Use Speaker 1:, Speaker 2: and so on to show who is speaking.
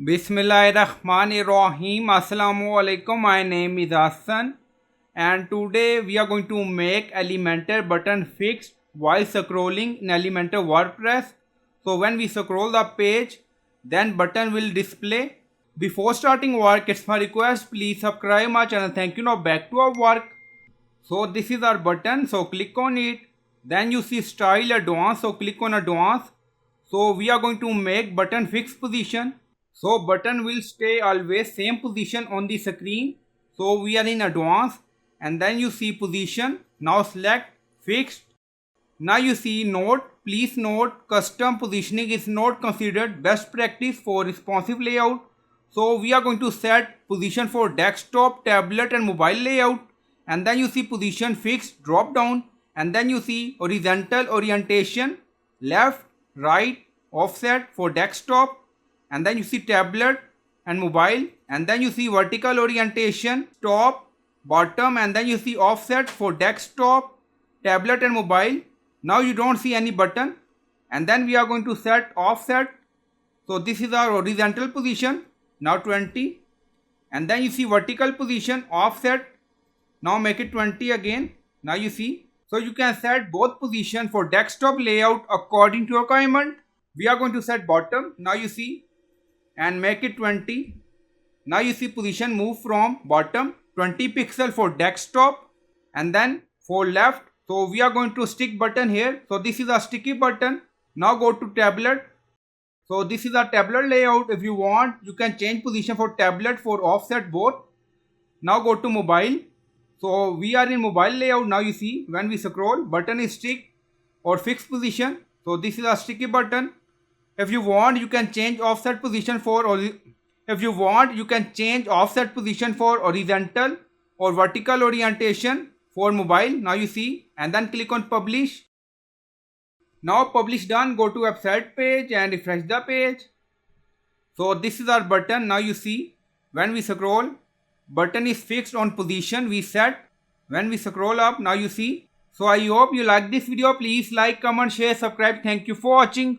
Speaker 1: Bismillahirrahmanirrahim. Assalamu alaikum. My name is Hassan and today we are going to make Elementor button fixed while scrolling in Elementor WordPress. So when we scroll the page, then button will display. Before starting work, it's my request, please subscribe my channel. Thank you. Now back to our work. So this is our button. So click on it. Then you see style advanced. So click on advanced. So we are going to make button fixed position. So button will stay always same position on the screen. So we are in advanced and then you see position. Now select fixed. Now you see note, please note custom positioning is not considered best practice for responsive layout. So we are going to set position for desktop, tablet and mobile layout. And then you see position fixed drop down and then you see horizontal orientation, left, right, offset for desktop. And then you see tablet and mobile and then you see vertical orientation, top, bottom and then you see offset for desktop, tablet and mobile. Now you don't see any button and then we are going to set offset. So this is our horizontal position, now 20 and then you see vertical position offset. Now make it 20 again. Now you see. So you can set both position for desktop layout according to your requirement. We are going to set bottom. Now you see and make it 20. Now you see position move from bottom 20 pixel for desktop and then for left. So we are going to stick button here. So this is a sticky button. Now go to tablet. So this is a tablet layout. If you want, you can change position for tablet for offset both. Now go to mobile. So we are in mobile layout. Now you see when we scroll, button is stick or fixed position. So this is a sticky button. If you want, you can change offset position for horizontal or vertical orientation for mobile. Now you see and then click on publish. Now publish done, go to website page and refresh the page. So this is our button. Now you see when we scroll, button is fixed on position we set. When we scroll up, now you see. So I hope you like this video. Please like, comment, share, subscribe. Thank you for watching.